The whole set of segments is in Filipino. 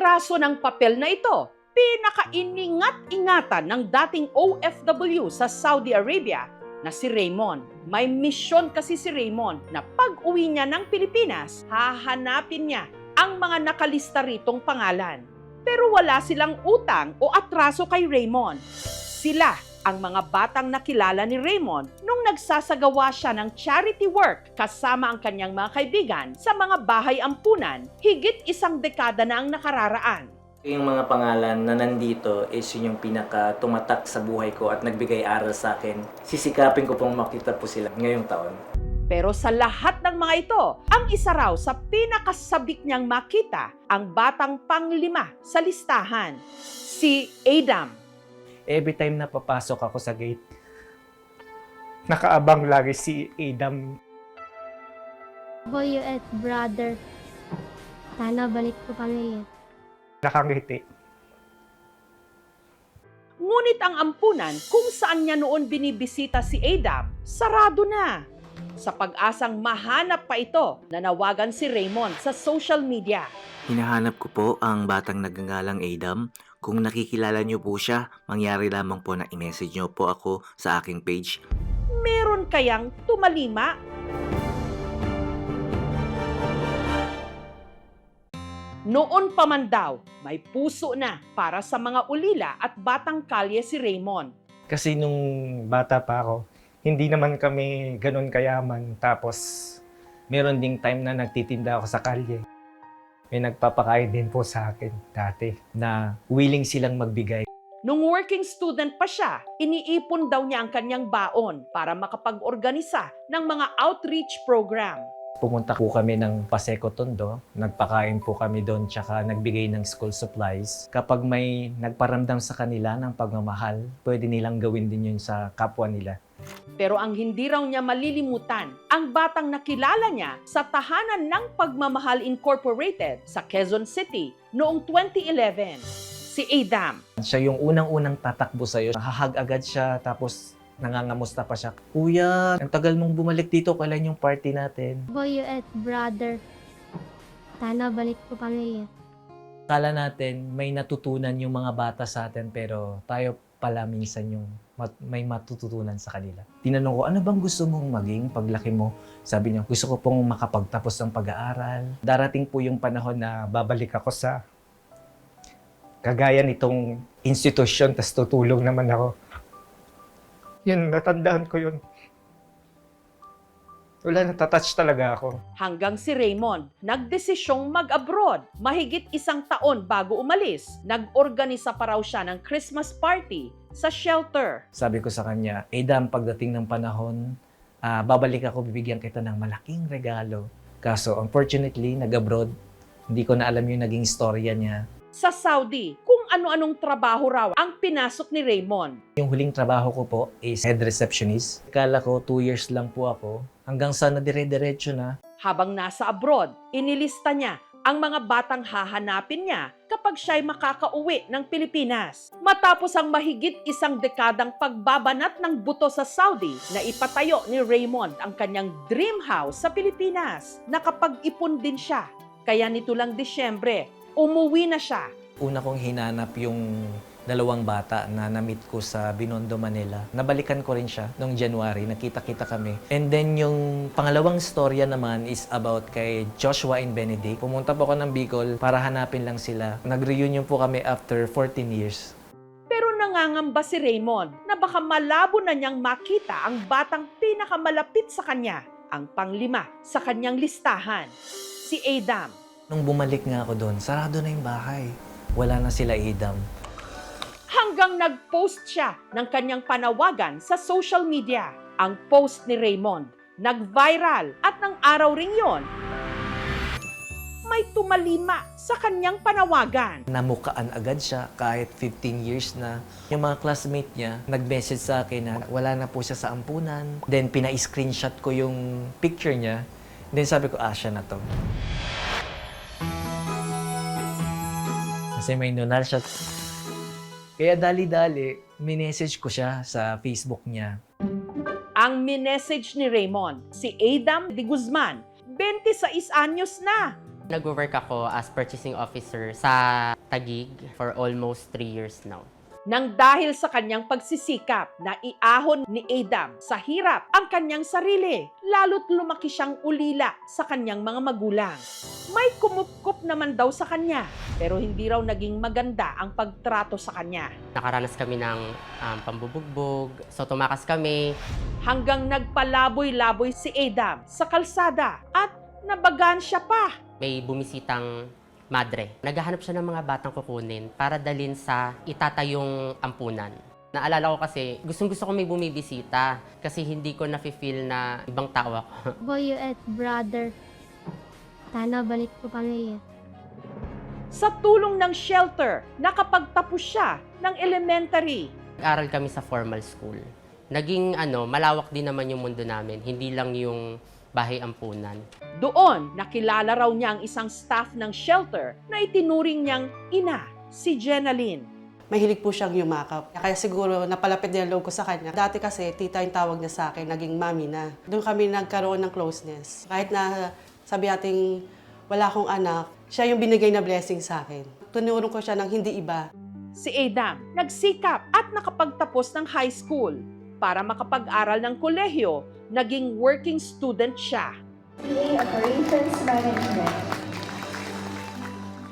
piraso ng papel na ito, pinaka-iningat-ingatan ng dating OFW sa Saudi Arabia na si Raymond. May misyon kasi si Raymond na pag-uwi niya ng Pilipinas, hahanapin niya ang mga nakalista ritong pangalan. Pero wala silang utang o atraso kay Raymond. Sila ang mga batang nakilala ni Raymond nung nagsasagawa siya ng charity work kasama ang kanyang mga kaibigan sa mga bahay ampunan higit 1 dekada na ang nakararaan. Yung mga pangalan na nandito is yun yung pinaka tumatak sa buhay ko at nagbigay aral sa akin. Sisikapin ko pong makita po sila ngayong taon. Pero sa lahat ng mga ito, ang isa raw sa pinakasabik niyang makita ang batang pang-5 sa listahan, si Adam. Every time na papasok ako sa gate, nakaabang lagi si Adam. Boy at brother, sana balik ko pamilya. Nakangiti. Ngunit ang ampunan kung saan niya noon binibisita si Adam, sarado na. Sa pag-asang mahanap pa ito, nanawagan si Raymond sa social media. Hinahanap ko po ang batang nagngangalang Adam. Kung nakikilala niyo po siya, mangyari lamang po na i-message niyo po ako sa aking page. Meron kayang tumalima? Noon pa man daw, may puso na para sa mga ulila at batang kalye si Raymond. Kasi nung bata pa ako, hindi naman kami ganun kayaman. Tapos, meron ding time na nagtitinda ako sa kalye. May nagpapakain din po sa akin dati na willing silang magbigay. Nung working student pa siya, iniipon daw niya ang kanyang baon para makapag-organisa ng mga outreach program. Pumunta po kami ng Paseco Tondo, nagpakain po kami doon, tsaka nagbigay ng school supplies. Kapag may nagparamdam sa kanila ng pagmamahal, pwede nilang gawin din yun sa kapwa nila. Pero ang hindi raw niya malilimutan, ang batang nakilala niya sa Tahanan ng Pagmamahal Incorporated sa Quezon City noong 2011, si Adam. Siya yung unang-unang tatakbo sa'yo. Hahag agad siya, tapos nangangamusta pa siya. Kuya, ang tagal mong bumalik dito, kailan yung party natin? Boy at brother, sana balik ko pamilya. Kala natin may natutunan yung mga bata sa atin, pero tayo pala minsan yung may matututunan sa kanila. Tinanong ko, ano bang gusto mong maging paglaki mo? Sabi niya, gusto ko pong makapagtapos ng pag-aaral. Darating po yung panahon na babalik ako sa kagaya nitong institusyon, tas tutulong naman ako. Yun, natandaan ko yun. Wala, natatouch talaga ako. Hanggang si Raymond nagdesisyong mag-abroad. Mahigit 1 taon bago umalis, nag-organisa pa raw siya ng Christmas party sa shelter. Sabi ko sa kanya, Adam, pagdating ng panahon, babalik ako, bibigyan kita ng malaking regalo. Kaso, unfortunately, nag-abroad. Hindi ko na alam yung naging storya niya. Sa Saudi, kung ano-anong trabaho raw ang pinasok ni Raymond. Yung huling trabaho ko po is head receptionist. Kala ko 2 years lang po ako. Hanggang sa nadire-diretso na. Habang nasa abroad, inilista niya ang mga batang hahanapin niya kapag siya'y makakauwi ng Pilipinas. Matapos ang mahigit 1 dekadang pagbabanat ng buto sa Saudi, na ipatayo ni Raymond ang kanyang dream house sa Pilipinas. Nakapag-ipon din siya. Kaya nito lang Disyembre, umuwi na siya. Una kong hinanap yung 2 bata na na-meet ko sa Binondo, Manila. Nabalikan ko rin siya noong January, nakita-kita kami. And then yung pangalawang storya naman is about kay Joshua and Benedict. Pumunta po ako ng Bicol para hanapin lang sila. Nag-reunion po kami after 14 years. Pero nangangamba si Raymond na baka malabo na niyang makita ang batang pinakamalapit sa kanya, ang pang-5 sa kanyang listahan, si Adam. Nung bumalik nga ako doon, sarado na yung bahay. Wala na sila Adam. Hanggang nag-post siya ng kanyang panawagan sa social media. Ang post ni Raymond nag-viral at ng araw ring yon, may tumalima sa kanyang panawagan. Namukaan agad siya kahit 15 years na. Yung mga classmate niya, nag-message sa akin na wala na po siya sa ampunan. Then pina-screenshot ko yung picture niya. Then sabi ko, siya na to. Kasi may nunal siya. Kaya dali-dali, minessage ko siya sa Facebook niya. Ang minessage ni Raymond, si Adam de Guzman, 26 anyos na. Nag-work ako as purchasing officer sa Taguig for almost 3 years now. Nang dahil sa kanyang pagsisikap na iahon ni Adam sa hirap ang kanyang sarili, lalo't lumaki siyang ulila sa kanyang mga magulang. May kumupkup naman daw sa kanya, pero hindi raw naging maganda ang pagtrato sa kanya. Nakaranas kami ng pambubugbog, so tumakas kami. Hanggang nagpalaboy-laboy si Adam sa kalsada at nabagan siya pa. May bumisitang madre. Naghahanap siya ng mga batang kukunin para dalhin sa itatayong ampunan. Naalala ko kasi, gustong-gusto ko may bumibisita kasi hindi ko nafe-feel na ibang tao ako. Boy at brother. Sana balik po kami. Sa tulong ng shelter, nakapagtapos siya ng elementary. Aral kami sa formal school. Naging malawak din naman yung mundo namin, hindi lang yung bahay ampunan. Doon, nakilala raw niya ang isang staff ng shelter na itinuring niyang ina, si Jenaline. Mahilig po siyang yumakap. Kaya siguro napalapit niya ang loob ko sa kanya. Dati kasi tita yung tawag niya sa akin, naging mami na. Doon kami nagkaroon ng closeness. Kahit na sabi nating wala akong anak, siya yung binigay na blessing sa akin. Tunurong ko siya ng hindi iba. Si Adam, nagsikap at nakapagtapos ng high school. Para makapag-aral ng kolehiyo, naging working student siya. BA Operations Management.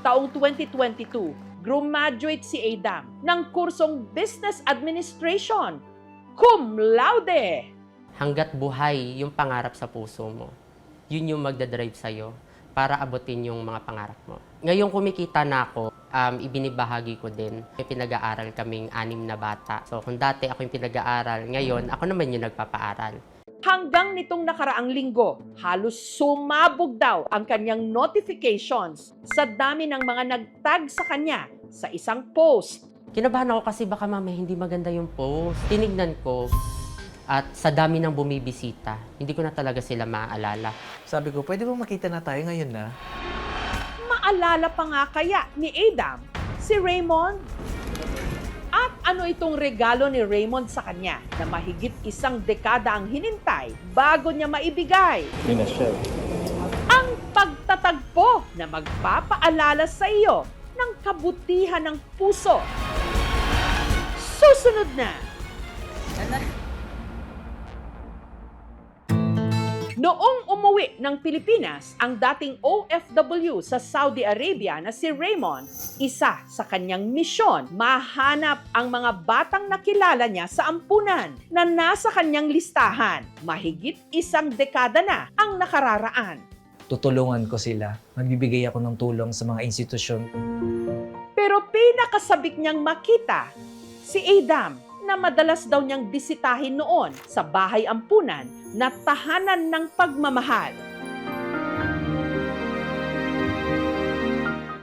Taong 2022, graduate si Adam ng kursong Business Administration, cum laude. Hanggat buhay yung pangarap sa puso mo, yun yung magdadrive sa'yo para abutin yung mga pangarap mo. Ngayong kumikita na ako, ibinibahagi ko din. May pinag-aaral kaming 6 na bata. So kung dati ako yung pinag-aaral, ngayon ako naman yung nagpapaaral. Hanggang nitong nakaraang linggo, halos sumabog daw ang kanyang notifications sa dami ng mga nagtag sa kanya sa isang post. Kinabahan ako kasi baka mamaya hindi maganda yung post. Tinignan ko at sa dami ng bumibisita, hindi ko na talaga sila maaalala. Sabi ko, pwede bang makita na tayo ngayon na? Maalala pa nga kaya ni Adam si Raymond? At ano itong regalo ni Raymond sa kanya na mahigit 1 dekada ang hinintay bago niya maibigay? Ang pagtatagpo na magpapaalala sa iyo ng kabutihan ng puso. Susunod na! Noong umuwi ng Pilipinas ang dating OFW sa Saudi Arabia na si Raymond, isa sa kanyang misyon, mahanap ang mga batang nakilala niya sa ampunan na nasa kanyang listahan. Mahigit 1 dekada na ang nakararaan. Tutulungan ko sila. Magbibigay ako ng tulong sa mga institusyon. Pero pinakasabik niyang makita si Adam na madalas daw niyang bisitahin noon sa bahay ampunan na tahanan ng pagmamahal.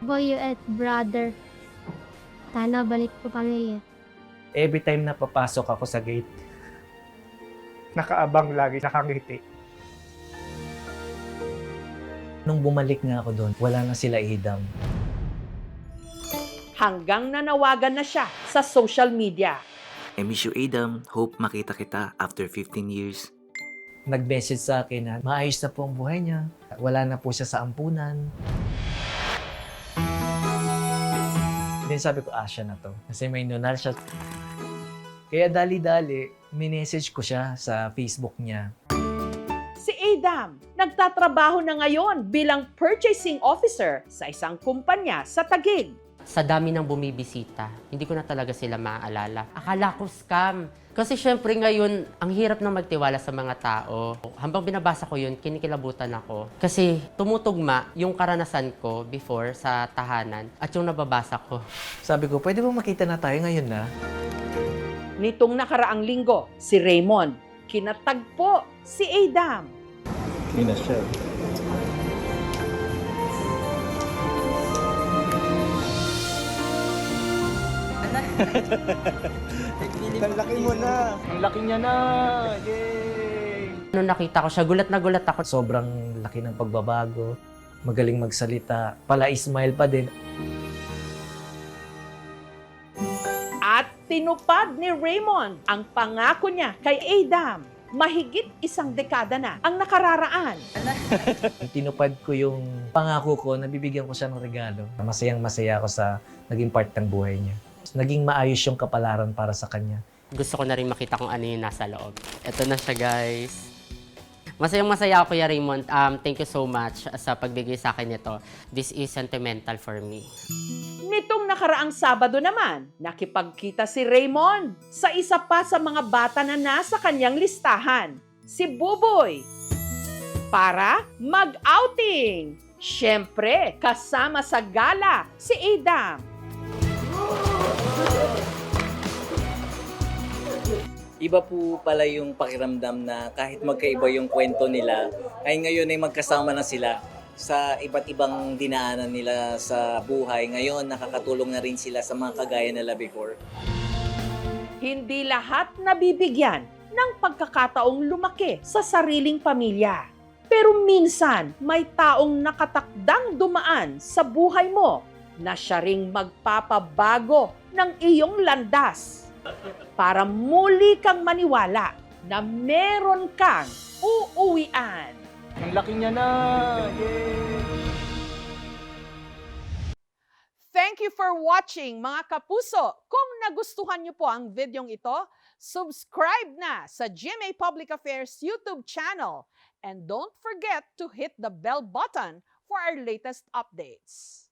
Boy at brother. Sana balik po kami. Every time na papasok ako sa gate, Nakaabang lagi, nakangiti. nung bumalik nga ako doon, wala na sila Adam. Hanggang nanawagan na siya sa social media. I miss you, Adam. Hope makita kita after 15 years. Nag-message sa akin na maayos na po ang buhay niya. Wala na po siya sa ampunan. Then sabi ko, siya na to. Kasi may nunal siya. Kaya dali-dali, minessage ko siya sa Facebook niya. Si Adam, nagtatrabaho na ngayon bilang purchasing officer sa isang kumpanya sa Taguig. Sa dami ng bumibisita, hindi ko na talaga sila maaalala. Akala ko scam. Kasi syempre ngayon, ang hirap na magtiwala sa mga tao. Habang binabasa ko yun, kinikilabutan ako. Kasi tumutugma yung karanasan ko before sa tahanan at yung nababasa ko. Sabi ko, pwede ba makita na tayo ngayon na? Nitong nakaraang linggo, si Raymond, kinatagpo si Adam. Ang laki mo na. Ang laki niya na. Yay! Nung nakita ko siya, gulat na gulat ako. Sobrang laki ng pagbabago. Magaling magsalita. Pala-smile pa din. At tinupad ni Raymond ang pangako niya kay Adam. mahigit 1 dekada na ang nakararaan. Tinupad ko yung pangako ko na bibigyan ko siya ng regalo. Masayang masaya ako sa naging part ng buhay niya. Naging maayos yung kapalaran para sa kanya. Gusto ko na rin makita kung ano yung nasa loob. Ito na siya, guys. Masayang masaya ako, Kuya Raymond. Thank you so much sa pagbigay sa akin nito. This is sentimental for me. Nitong nakaraang Sabado naman, nakipagkita si Raymond sa isa pa sa mga bata na nasa kanyang listahan, si Buboy, para mag-outing. Siyempre, kasama sa gala si Adam. Iba po pala yung pakiramdam na kahit magkaiba yung kwento nila, ay ngayon ay magkasama na sila sa iba't ibang dinaanan nila sa buhay. Ngayon, nakakatulong na rin sila sa mga kagaya nila before. Hindi lahat nabibigyan ng pagkakataong lumaki sa sariling pamilya. Pero minsan, may taong nakatakdang dumaan sa buhay mo na siya ring magpapabago ng iyong landas para muli kang maniwala na meron kang uuwian. Ang laki niya na! Yay! Thank you for watching, mga kapuso. Kung nagustuhan niyo po ang videong ito, subscribe na sa GMA Public Affairs YouTube channel. And don't forget to hit the bell button for our latest updates.